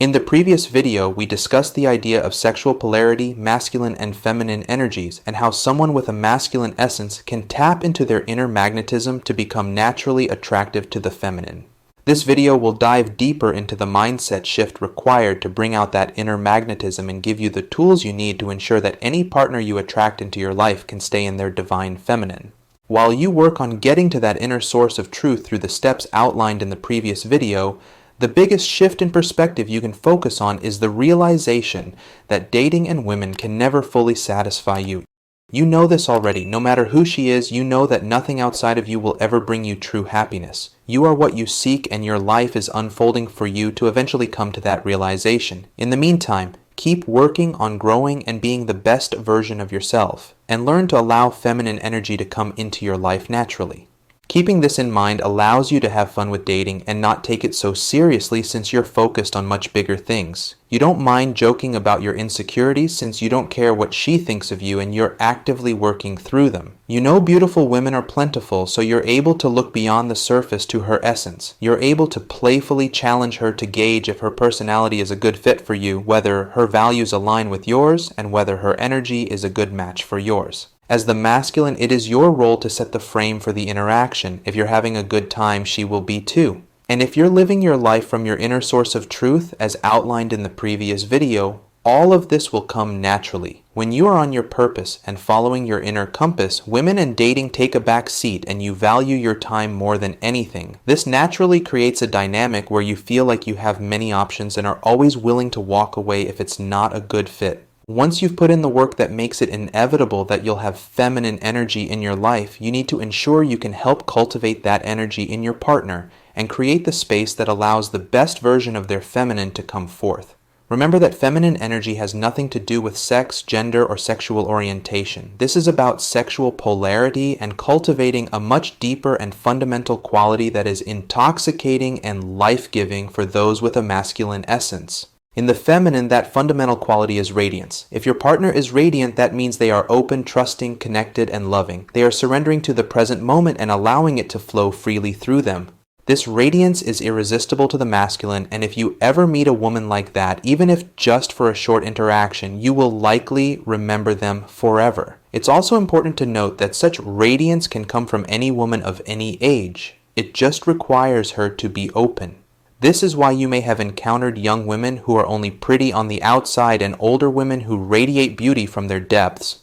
In the previous video, we discussed the idea of sexual polarity, masculine and feminine energies, and how someone with a masculine essence can tap into their inner magnetism to become naturally attractive to the feminine. This video will dive deeper into the mindset shift required to bring out that inner magnetism and give you the tools you need to ensure that any partner you attract into your life can stay in their divine feminine. While you work on getting to that inner source of truth through the steps outlined in the previous video, the biggest shift in perspective you can focus on is the realization that dating and women can never fully satisfy you. You know this already. No matter who she is, you know that nothing outside of you will ever bring you true happiness. You are what you seek, and your life is unfolding for you to eventually come to that realization. In the meantime, keep working on growing and being the best version of yourself, and learn to allow feminine energy to come into your life naturally. Keeping this in mind allows you to have fun with dating and not take it so seriously since you're focused on much bigger things. You don't mind joking about your insecurities since you don't care what she thinks of you and you're actively working through them. You know beautiful women are plentiful, so you're able to look beyond the surface to her essence. You're able to playfully challenge her to gauge if her personality is a good fit for you, whether her values align with yours, and whether her energy is a good match for yours. As the masculine, it is your role to set the frame for the interaction. If you're having a good time, she will be too. And if you're living your life from your inner source of truth, as outlined in the previous video, all of this will come naturally. When you are on your purpose and following your inner compass, women and dating take a back seat and you value your time more than anything. This naturally creates a dynamic where you feel like you have many options and are always willing to walk away if it's not a good fit. Once you've put in the work that makes it inevitable that you'll have feminine energy in your life, you need to ensure you can help cultivate that energy in your partner and create the space that allows the best version of their feminine to come forth. Remember that feminine energy has nothing to do with sex, gender, or sexual orientation. This is about sexual polarity and cultivating a much deeper and fundamental quality that is intoxicating and life-giving for those with a masculine essence. In the feminine, that fundamental quality is radiance. If your partner is radiant, that means they are open, trusting, connected, and loving. They are surrendering to the present moment and allowing it to flow freely through them. This radiance is irresistible to the masculine, and if you ever meet a woman like that, even if just for a short interaction, you will likely remember them forever. It's also important to note that such radiance can come from any woman of any age. It just requires her to be open. This is why you may have encountered young women who are only pretty on the outside and older women who radiate beauty from their depths.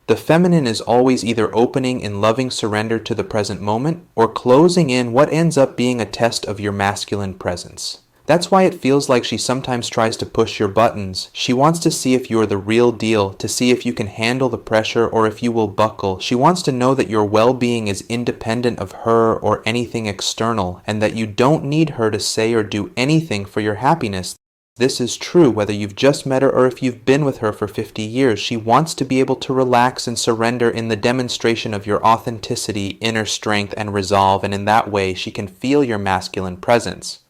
The feminine is always either opening in loving surrender to the present moment or closing in what ends up being a test of your masculine presence. That's why it feels like she sometimes tries to push your buttons. She wants to see if you're the real deal, to see if you can handle the pressure or if you will buckle. She wants to know that your well-being is independent of her or anything external, and that you don't need her to say or do anything for your happiness. This is true whether you've just met her or if you've been with her for 50 years. She wants to be able to relax and surrender in the demonstration of your authenticity, inner strength, and resolve, and in that way she can feel your masculine presence.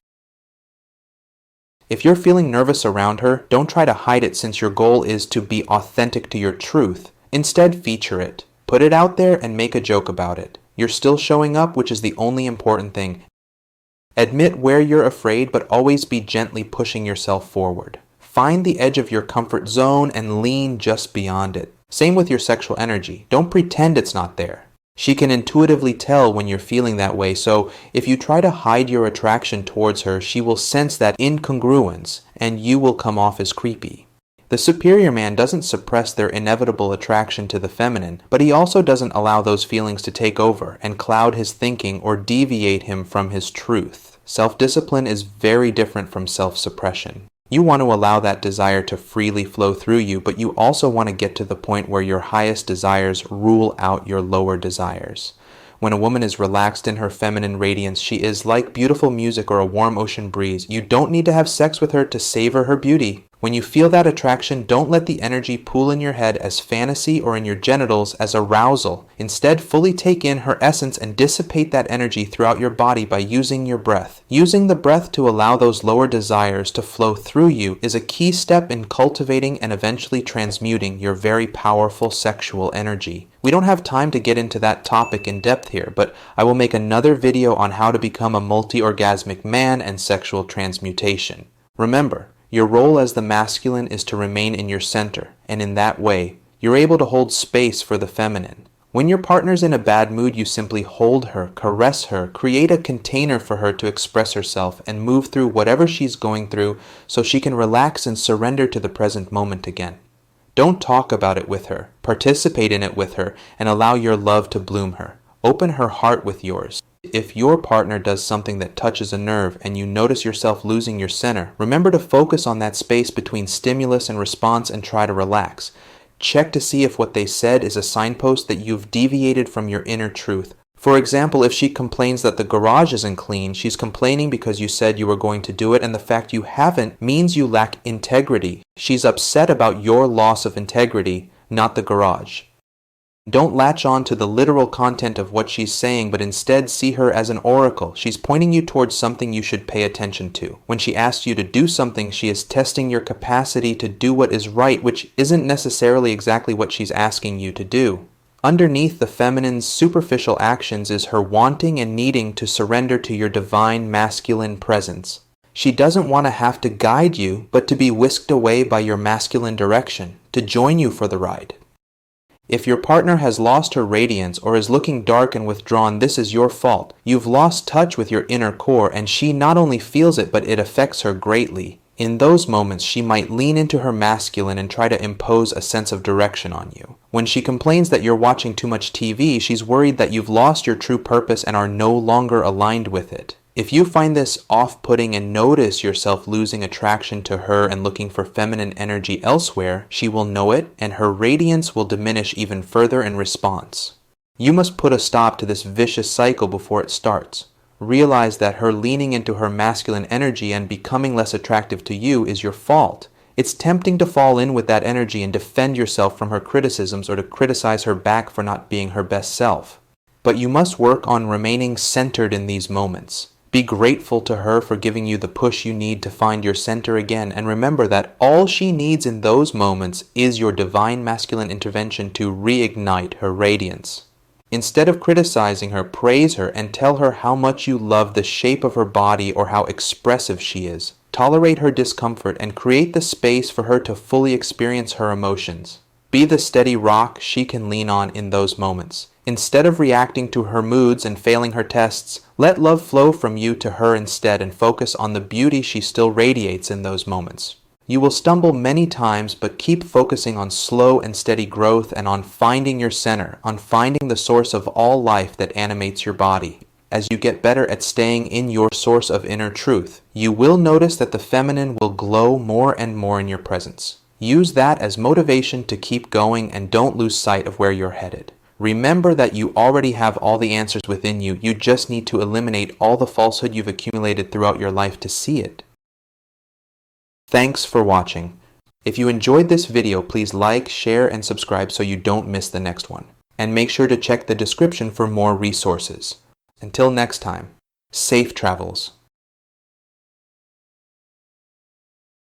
If you're feeling nervous around her, don't try to hide it since your goal is to be authentic to your truth. Instead, feature it. Put it out there and make a joke about it. You're still showing up, which is the only important thing. Admit where you're afraid, but always be gently pushing yourself forward. Find the edge of your comfort zone and lean just beyond it. Same with your sexual energy. Don't pretend it's not there. She can intuitively tell when you're feeling that way, so if you try to hide your attraction towards her, she will sense that incongruence, and you will come off as creepy. The superior man doesn't suppress their inevitable attraction to the feminine, but he also doesn't allow those feelings to take over and cloud his thinking or deviate him from his truth. Self-discipline is very different from self-suppression. You want to allow that desire to freely flow through you, but you also want to get to the point where your highest desires rule out your lower desires. When a woman is relaxed in her feminine radiance, she is like beautiful music or a warm ocean breeze. You don't need to have sex with her to savor her beauty. When you feel that attraction, don't let the energy pool in your head as fantasy or in your genitals as arousal. Instead, fully take in her essence and dissipate that energy throughout your body by using your breath. Using the breath to allow those lower desires to flow through you is a key step in cultivating and eventually transmuting your very powerful sexual energy. We don't have time to get into that topic in depth here, but I will make another video on how to become a multi-orgasmic man and sexual transmutation. Remember, your role as the masculine is to remain in your center, and in that way, you're able to hold space for the feminine. When your partner's in a bad mood, you simply hold her, caress her, create a container for her to express herself, and move through whatever she's going through so she can relax and surrender to the present moment again. Don't talk about it with her, participate in it with her, and allow your love to bloom her. Open her heart with yours. If your partner does something that touches a nerve and you notice yourself losing your center, remember to focus on that space between stimulus and response and try to relax. Check to see if what they said is a signpost that you've deviated from your inner truth. For example, if she complains that the garage isn't clean, she's complaining because you said you were going to do it, and the fact you haven't means you lack integrity. She's upset about your loss of integrity, not the garage. Don't latch on to the literal content of what she's saying, but instead see her as an oracle. She's pointing you towards something you should pay attention to. When she asks you to do something, she is testing your capacity to do what is right, which isn't necessarily exactly what she's asking you to do. Underneath the feminine's superficial actions is her wanting and needing to surrender to your divine masculine presence. She doesn't want to have to guide you, but to be whisked away by your masculine direction, to join you for the ride. If your partner has lost her radiance or is looking dark and withdrawn, this is your fault. You've lost touch with your inner core, and she not only feels it, but it affects her greatly. In those moments, she might lean into her masculine and try to impose a sense of direction on you. When she complains that you're watching too much TV, she's worried that you've lost your true purpose and are no longer aligned with it. If you find this off-putting and notice yourself losing attraction to her and looking for feminine energy elsewhere, she will know it, and her radiance will diminish even further in response. You must put a stop to this vicious cycle before it starts. Realize that her leaning into her masculine energy and becoming less attractive to you is your fault. It's tempting to fall in with that energy and defend yourself from her criticisms or to criticize her back for not being her best self. But you must work on remaining centered in these moments. Be grateful to her for giving you the push you need to find your center again, and remember that all she needs in those moments is your divine masculine intervention to reignite her radiance. Instead of criticizing her, praise her and tell her how much you love the shape of her body or how expressive she is. Tolerate her discomfort and create the space for her to fully experience her emotions. Be the steady rock she can lean on in those moments. Instead of reacting to her moods and failing her tests, let love flow from you to her instead and focus on the beauty she still radiates in those moments. You will stumble many times, but keep focusing on slow and steady growth and on finding your center, on finding the source of all life that animates your body. As you get better at staying in your source of inner truth, you will notice that the feminine will glow more and more in your presence. Use that as motivation to keep going and don't lose sight of where you're headed. Remember that you already have all the answers within you. You just need to eliminate all the falsehood you've accumulated throughout your life to see it. Thanks for watching. If you enjoyed this video, please like, share, and subscribe so you don't miss the next one. And make sure to check the description for more resources. Until next time, safe travels.